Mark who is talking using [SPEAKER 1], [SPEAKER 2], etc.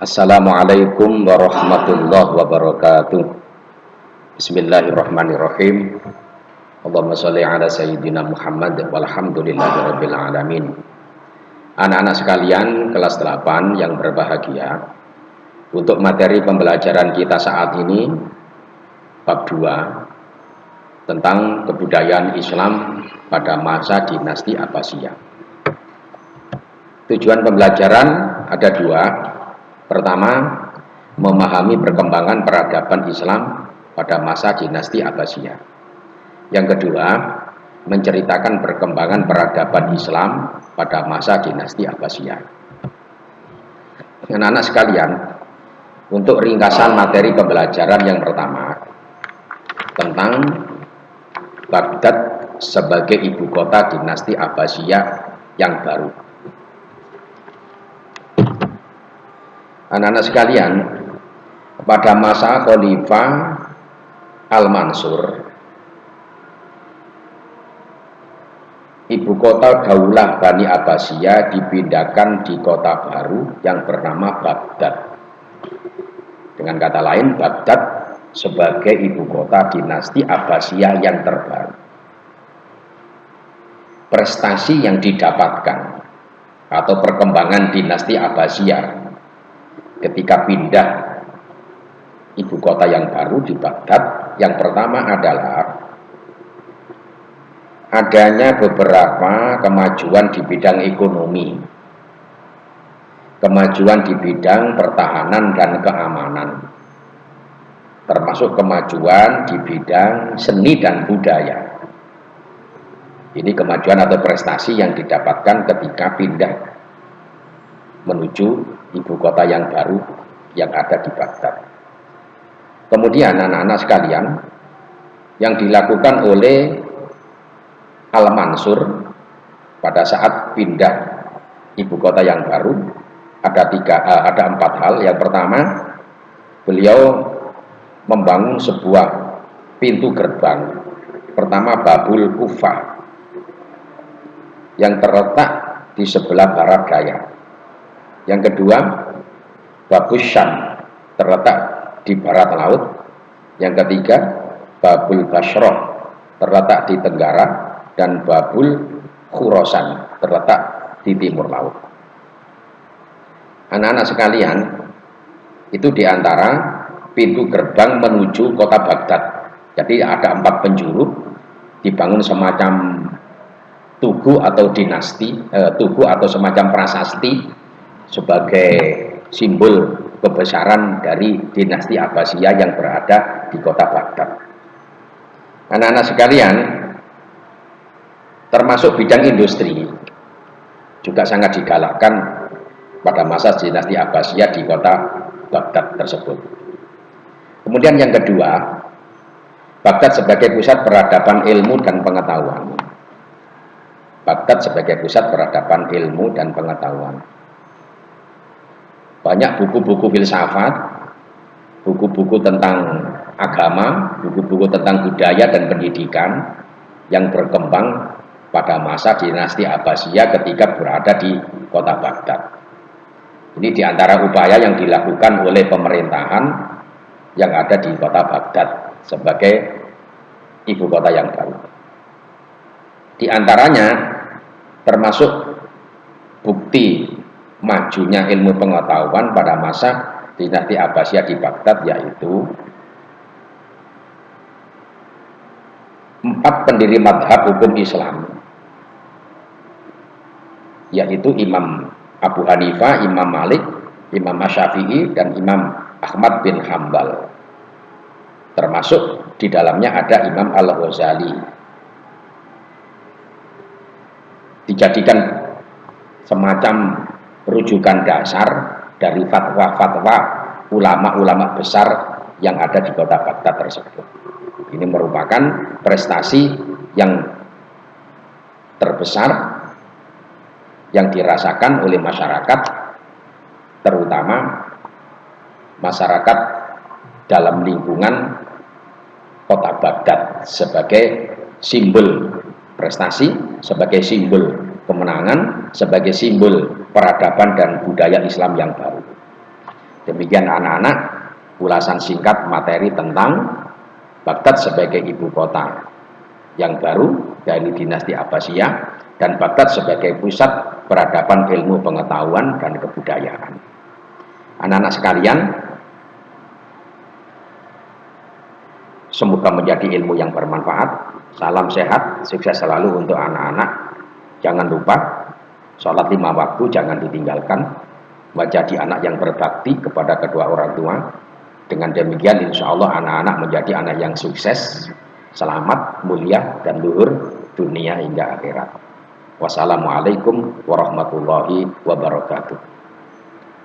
[SPEAKER 1] Assalamualaikum warahmatullahi wabarakatuh. Bismillahirrahmanirrahim. Allahumma sholli ala sayyidina Muhammad walhamdulillahirabbil alamin. Anak-anak sekalian kelas 8 yang berbahagia, untuk materi pembelajaran kita saat ini bab 2 tentang kebudayaan Islam pada masa dinasti Abbasiyah. Tujuan pembelajaran ada dua. Pertama, memahami perkembangan peradaban Islam pada masa dinasti Abbasiyah. Yang kedua, menceritakan perkembangan peradaban Islam pada masa dinasti Abbasiyah. Anak-anak sekalian, untuk ringkasan materi pembelajaran yang pertama tentang Baghdad sebagai ibu kota dinasti Abbasiyah yang baru. Anak-anak sekalian, pada masa Khalifah Al-Mansur, ibu kota Daulah Bani Abbasiyah dipindahkan di kota baru yang bernama Baghdad. Dengan kata lain, Baghdad sebagai ibu kota dinasti Abbasiyah yang terbaru. Prestasi yang didapatkan atau perkembangan dinasti Abbasiyah ketika pindah ibu kota yang baru di Baghdad, yang pertama adalah adanya beberapa kemajuan di bidang ekonomi, kemajuan di bidang pertahanan dan keamanan, termasuk kemajuan di bidang seni dan budaya. Ini kemajuan atau prestasi yang didapatkan ketika pindah menuju ibu kota yang baru yang ada di Baghdad. Kemudian anak-anak sekalian, yang dilakukan oleh Al-Mansur pada saat pindah ibu kota yang baru ada 4 hal. Yang pertama, beliau membangun sebuah pintu gerbang, pertama Babul Kufah, yang terletak di sebelah barat daya. Yang kedua, Babus Syam, terletak di barat laut. Yang ketiga, Babul Basroh, terletak di tenggara. Dan Babul Khurasan, terletak di timur laut. Anak-anak sekalian, itu diantara pintu gerbang menuju kota Baghdad. Jadi ada 4 penjuru, dibangun semacam tugu atau dinasti, tugu atau semacam prasasti sebagai simbol kebesaran dari dinasti Abbasiyah yang berada di kota Baghdad. Anak-anak sekalian, termasuk bidang industri juga sangat digalakkan pada masa dinasti Abbasiyah di kota Baghdad tersebut. Kemudian yang kedua, Baghdad sebagai pusat peradaban ilmu dan pengetahuan. Baghdad sebagai pusat peradaban ilmu dan pengetahuan. Banyak buku-buku filsafat, buku-buku tentang agama, buku-buku tentang budaya dan pendidikan yang berkembang pada masa dinasti Abbasiyah ketika berada di kota Baghdad. Ini diantara upaya yang dilakukan oleh pemerintahan yang ada di kota Baghdad sebagai ibu kota yang baru. Di antaranya termasuk bukti majunya ilmu pengetahuan pada masa dinasti Abbasiyah di Baghdad, yaitu 4 pendiri madhab hukum Islam, yaitu Imam Abu Hanifah, Imam Malik, Imam Syafi'i, dan Imam Ahmad bin Hambal. Termasuk di dalamnya ada Imam Al-Ghazali. Dijadikan semacam rujukan dasar dari fatwa-fatwa ulama-ulama besar yang ada di kota Baghdad tersebut. Ini merupakan prestasi yang terbesar yang dirasakan oleh masyarakat, terutama masyarakat dalam lingkungan kota Baghdad, sebagai simbol prestasi, sebagai simbol kemenangan, sebagai simbol peradaban dan budaya Islam yang baru. Demikian anak-anak, ulasan singkat materi tentang Baghdad sebagai ibu kota yang baru dari dinasti Abbasiyah dan Baghdad sebagai pusat peradaban ilmu pengetahuan dan kebudayaan. Anak-anak sekalian, semoga menjadi ilmu yang bermanfaat. Salam sehat, sukses selalu untuk anak-anak. Jangan lupa sholat 5 waktu jangan ditinggalkan, menjadi anak yang berbakti kepada kedua orang tua. Dengan demikian insya Allah anak-anak menjadi anak yang sukses, selamat, mulia, dan luhur dunia hingga akhirat. Wassalamualaikum warahmatullahi wabarakatuh.